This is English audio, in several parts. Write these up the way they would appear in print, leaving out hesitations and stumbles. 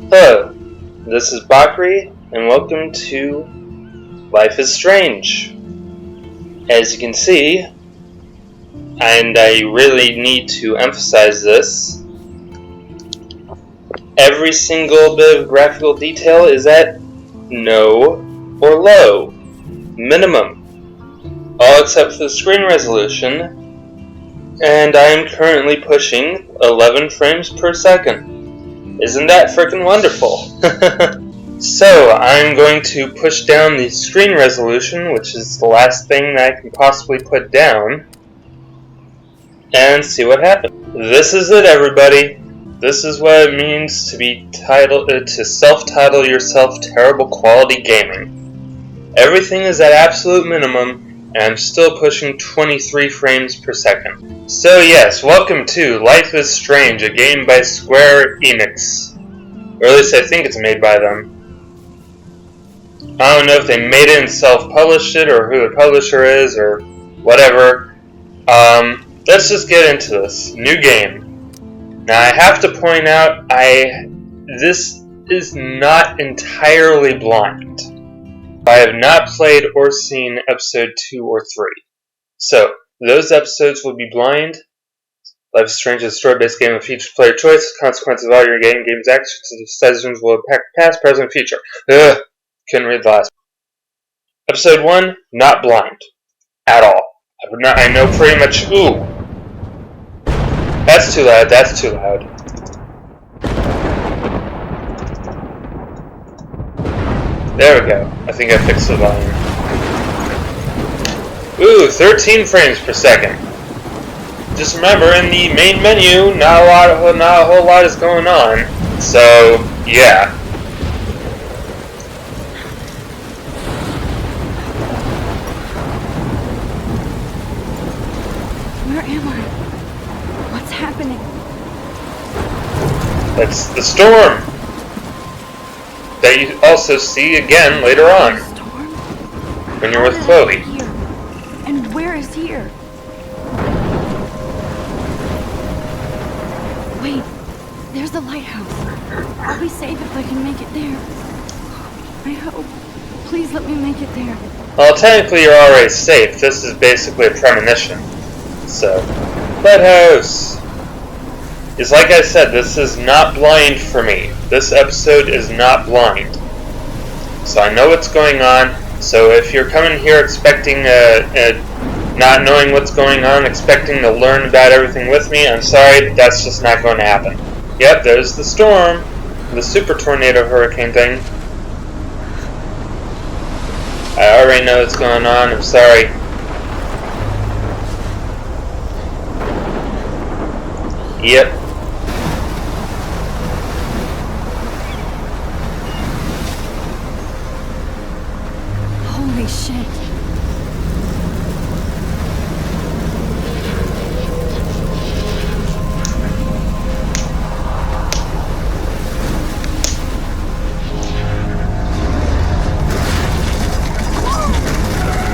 Hello, this is Bachri, and welcome to Life is Strange. As you can see, and I really need to emphasize this, every single bit of graphical detail is at no or low, minimum, all except for the screen resolution, and I am currently pushing 11 frames per second. Isn't that freaking wonderful? So, I'm going to push down the screen resolution, which is the last thing that I can possibly put down, and see what happens. This is it, everybody. This is what it means to be to self-title yourself terrible quality gaming. Everything is at absolute minimum, and I'm still pushing 23 frames per second. So yes, welcome to Life is Strange, a game by Square Enix. Or at least I think it's made by them. I don't know if they made it and self-published it, or who the publisher is, or whatever. Let's just get into this. New game. Now I have to point out, this is not entirely blind. I have not played or seen episode 2 or 3. So, those episodes will be blind. Life is Strange is a story-based game of featured player choice. Consequences of all your game's actions and decisions will impact past, present, and future. Ugh. Couldn't read the last one. Episode 1, not blind. At all. I know pretty much. Ooh. That's too loud, that's too loud. There we go. I think I fixed the volume. Ooh, 13 frames per second. Just remember, in the main menu, not a whole lot is going on. So, yeah. Where am I? What's happening? That's the storm that you also see again later on. Storm? When you're with Chloe. Here? And where is here? Wait, there's the lighthouse. I'll be safe if I can make it there. I hope. Please let me make it there. Well, technically you're already safe. This is basically a premonition. So, lighthouse. It's like I said, this is not blind for me. This episode is not blind. So I know what's going on. So if you're coming here expecting not knowing what's going on, expecting to learn about everything with me, I'm sorry, that's just not going to happen. Yep, there's the storm. The super tornado hurricane thing. I already know what's going on, I'm sorry. Yep. Holy shit.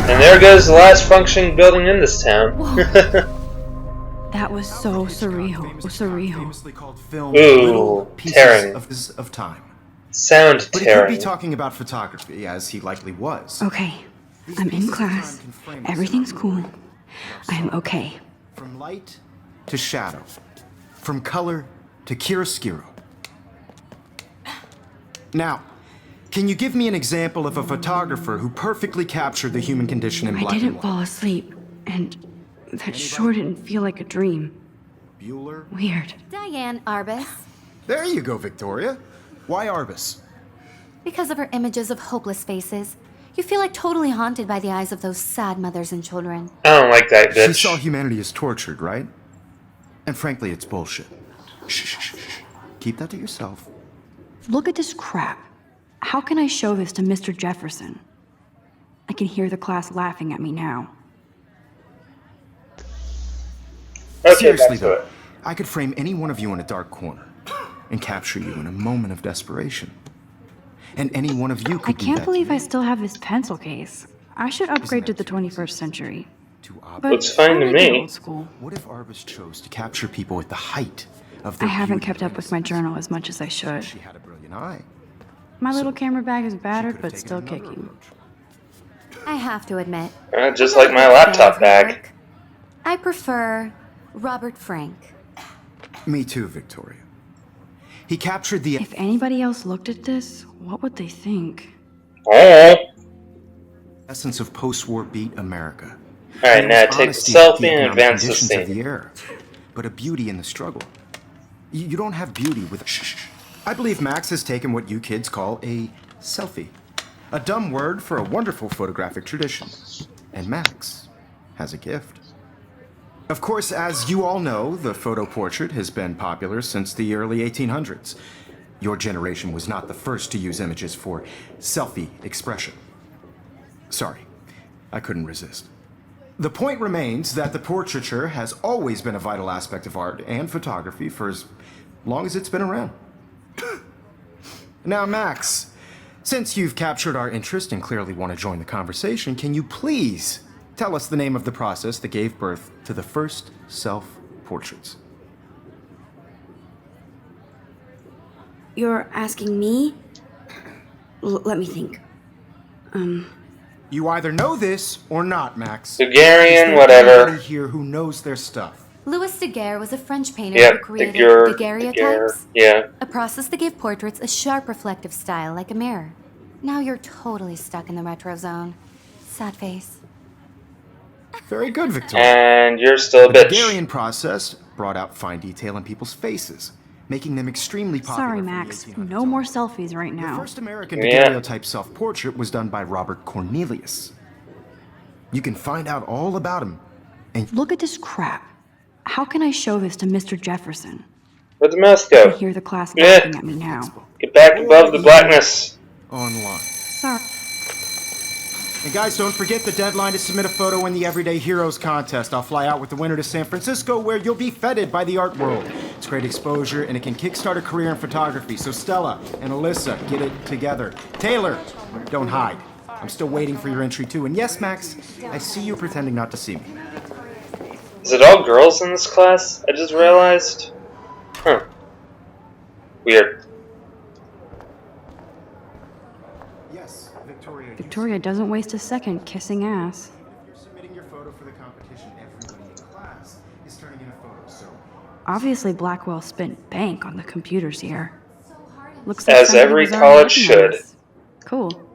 And there goes the last functioning building in this town. That was so surreal. Famously called film Ooh, Little tearing. Pieces of Time. Sound But he tearing. could be talking about photography, as he likely was. Okay, I'm in class. Everything's cool. I'm okay. From light to shadow. From color to chiaroscuro. Now, can you give me an example of a photographer who perfectly captured the human condition in I black and didn't white? fall asleep, and that sure didn't feel like a dream. Bueller? Weird. Diane Arbus. There you go, Victoria. Why Arbus? Because of her images of hopeless faces, you feel like totally haunted by the eyes of those sad mothers and children. I don't like that bitch. She saw humanity as tortured, right? And frankly, it's bullshit. Shh, shh, shh, shh. Keep that to yourself. Look at this crap. How can I show this to Mr. Jefferson? I can hear the class laughing at me now. Okay, Seriously, back to though, it. I could frame any one of you in a dark corner and capture you in a moment of desperation. And any one of you could I do can't that believe to I me. still have this pencil case. I should upgrade to the 21st century. Too obvious. But Looks fine I to like me. it old school. What if Arbus chose to capture people at the height of I their haven't beauty kept and up with my innocence? journal as much as I should. She had a brilliant an eye. My little So, camera bag is She battered, could have but taken still another kicking. approach. I have to admit, Just I'm like not a my big fan laptop of her bag. work. I prefer Robert Frank. Me too, Victoria. He captured the If anybody else looked at this, what would they think? Oh. essence of post-war beat America. Alright, There now was take the honesty about the selfie and economic advance the conditions of scene. the era, but a beauty in the struggle. You don't have beauty with shh. I believe Max has taken what you kids call a selfie. A dumb word for a wonderful photographic tradition. And Max has a gift. Of course, as you all know, the photo portrait has been popular since the early 1800s. Your generation was not the first to use images for selfie expression. Sorry, I couldn't resist. The point remains that the portraiture has always been a vital aspect of art and photography for as long as it's been around. Now, Max, since you've captured our interest and clearly want to join the conversation, can you please tell us the name of the process that gave birth to the first self-portraits? You're asking me? Let me think. You either know this or not, Max. Bulgarian, Is there whatever. anybody here who knows their stuff? Louis Daguerre was a French painter Yep, who created Daguerre. daguerreotypes, Yeah. a process that gave portraits a sharp reflective style like a mirror. Now you're totally stuck in the retro zone. Sad face. Very good, Victoria. And you're still a The bitch. Bulgarian process brought out fine detail in people's faces, making them extremely popular. Sorry, from the Max. 1800s No more on. selfies right The now. first American Yeah. daguerreotype self-portrait was done by Robert Cornelius. You can find out all about him. And Look at this crap. How can I show this to Mr. Jefferson? Where'd the mouse I go? can hear the class Yeah. laughing at me now. Get back above the blackness. online. Sorry. And guys, don't forget the deadline to submit a photo in the Everyday Heroes contest. I'll fly out with the winner to San Francisco, where you'll be feted by the art world. It's great exposure, and it can kickstart a career in photography. So Stella and Alyssa, get it together. Taylor, don't hide. I'm still waiting for your entry too. And yes, Max, I see you pretending not to see me. Is it all girls in this class? I just realized. Huh. Weird. Yes, Victoria. Victoria doesn't waste a second kissing ass. If you're submitting your photo for the competition, everybody in class is turning in a photo. So Obviously, Blackwell spent bank on the computers here. Looks like As somebody every was already college looking at should. us. Cool.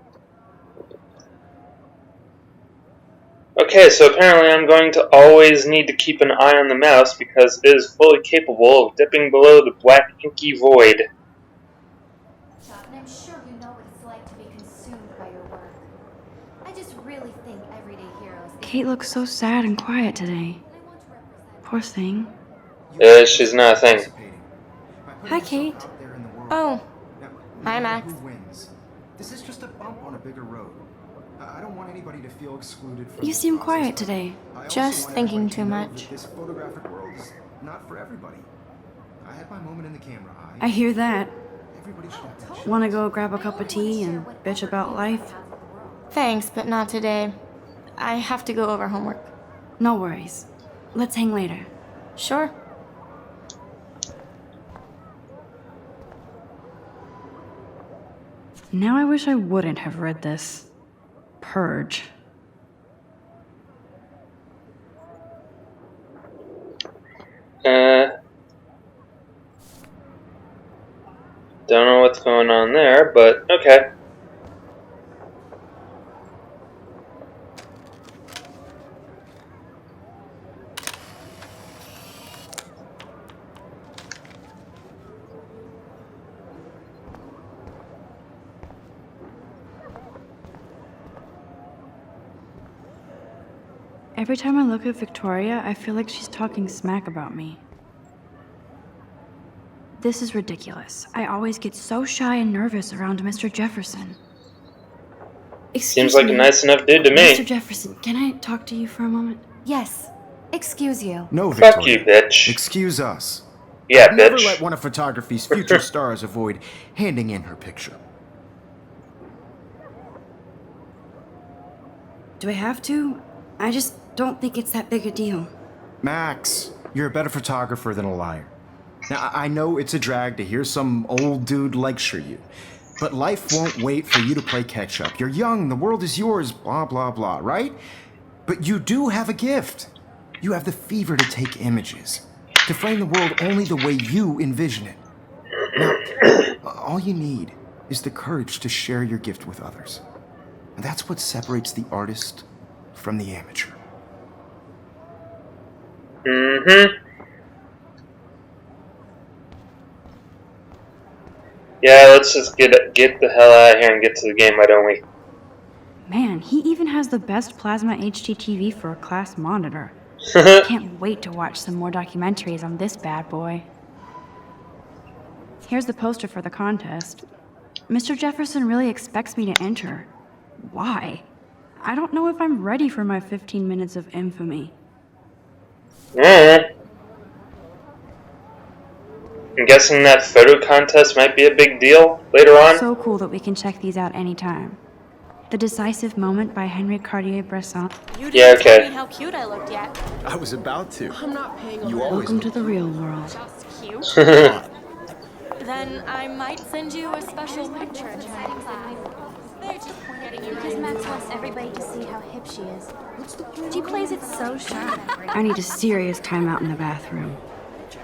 Okay, so apparently I'm going to always need to keep an eye on the mouse because it is fully capable of dipping below the black inky void. And I'm sure you know what it's like to be consumed by your work. I just really think Everyday Heroes. Kate looks so sad and quiet today. Poor thing. She's not a thing. Hi, Kate. Oh. Hi, Max. Who wins? This is just a bump on a bigger road. I don't want anybody to feel excluded from You this seem process. quiet today. I also Just want thinking everybody to too know much. that This photographic world is not for everybody. I had my moment in the camera eye. I hear that. Everybody should have that Want to go grab a cup of tea and bitch about life? Thanks, but not today. I have to go over homework. No worries. Let's hang later. Sure. Now I wish I wouldn't have read this. Purge. Don't know what's going on there, but okay. Every time I look at Victoria, I feel like she's talking smack about me. This is ridiculous. I always get so shy and nervous around Mr. Jefferson. Seems like a nice enough dude to Mr. me. Jefferson, can I talk to you for a moment? Yes. Excuse you. No, Fuck Victoria. you, bitch. Excuse us. Yeah, Never bitch. let one of photography's future stars avoid handing in her picture. Do I have to? I just don't think it's that big a deal. Max, you're a better photographer than a liar. Now, I know it's a drag to hear some old dude lecture you, but life won't wait for you to play catch-up. You're young, the world is yours, blah, blah, blah, right? But you do have a gift. You have the fever to take images, to frame the world only the way you envision it. Now, all you need is the courage to share your gift with others. And that's what separates the artist from the amateur. Yeah, let's just get the hell out of here and get to the game, why don't we? Man, he even has the best plasma HDTV for a class monitor. Can't wait to watch some more documentaries on this bad boy. Here's the poster for the contest. Mr. Jefferson really expects me to enter. Why? I don't know if I'm ready for my 15 minutes of infamy. I'm guessing that photo contest might be a big deal later on. So cool that we can check these out anytime. The Decisive Moment by Henry Cartier-Bresson. You Yeah, didn't tell okay. me how cute I looked yet. I was about to. I'm not paying You always Welcome to the real world. Just cute. Then I might send you a special picture. Because Max wants everybody to see how hip she is. She plays it so sharp. I need a serious timeout in the bathroom.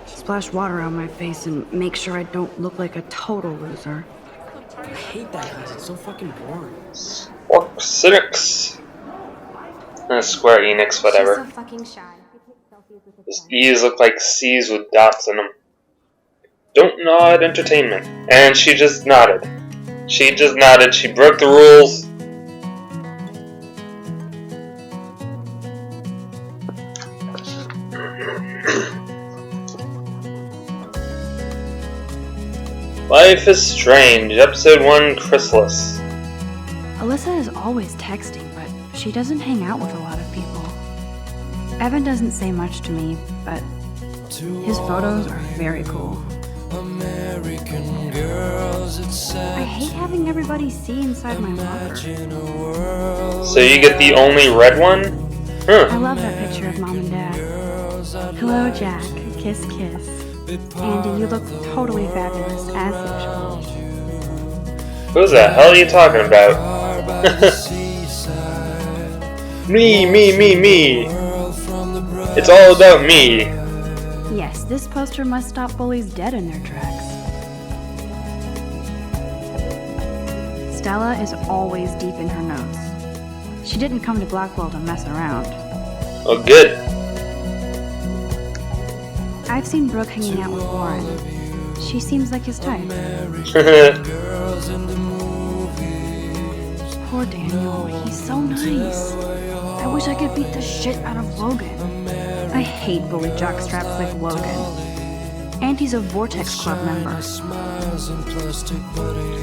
Splash water on my face and make sure I don't look like a total loser. I hate that class. It's so fucking boring. Or Cynics. Square Enix, whatever. She's so fucking shy. Those E's look like C's with dots in them. Don't nod entertainment. And she just nodded. She just nodded. She broke the rules. Life is Strange, Episode 1, Chrysalis. Alyssa is always texting, but she doesn't hang out with a lot of people. Evan doesn't say much to me, but his photos are very cool. American girls, it's I hate having everybody see inside my locker. So you get the only red one? I Huh. love that picture of Mom and Dad. Hello, Jack. Kiss, kiss. Andy, you look totally fabulous, as usual. Who the hell are you talking about? Me. It's all about me. Yes, this poster must stop bullies dead in their tracks. Stella is always deep in her notes. She didn't come to Blackwell to mess around. Oh, good. I've seen Brooke hanging out with Warren. She seems like his type. Poor Daniel, he's so nice. I wish I could beat the shit out of Logan. I hate bully jockstraps like Logan. And he's a Vortex Club member.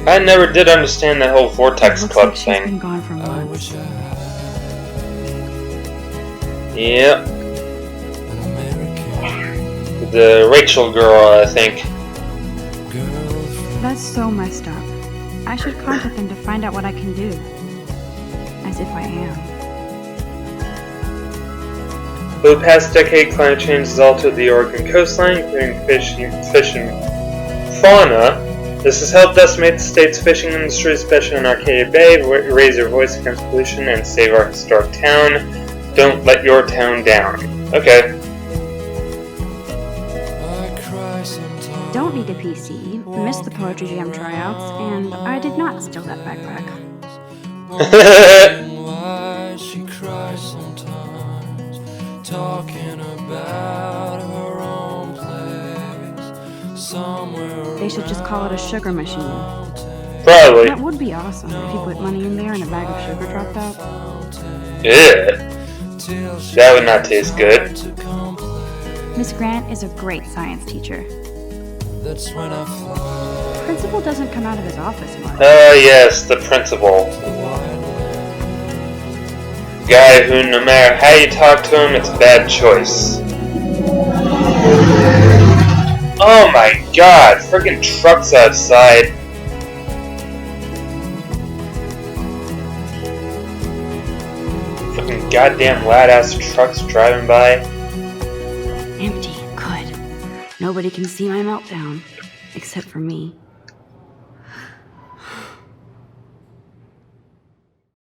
I never did understand that whole Vortex Looks Club like she's thing. been gone for months. Yep. The Rachel girl, I think. That's so messed up. I should contact them to find out what I can do. As if I am. For the past decade, climate change has altered the Oregon coastline, including fish and fauna. This has helped decimate the state's fishing industry, especially in Arcadia Bay. Raise your voice against pollution and save our historic town. Don't let your town down. Okay. Don't need a PC, missed the Poetry Jam tryouts, and I did not steal that backpack. why she cries sometimes, talking about her own place, somewhere They should just call it a sugar machine. Probably. That would be awesome if you put money in there and a bag of sugar dropped out. Yeah. That would not taste good. Miss Grant is a great science teacher. That's when I fly. Principal doesn't come out of his office much. Yes, the principal. Guy who, no matter how you talk to him, it's a bad choice. Oh my god, freaking trucks outside. Freaking goddamn loud ass trucks driving by. Empty. Good. Nobody can see my meltdown, except for me.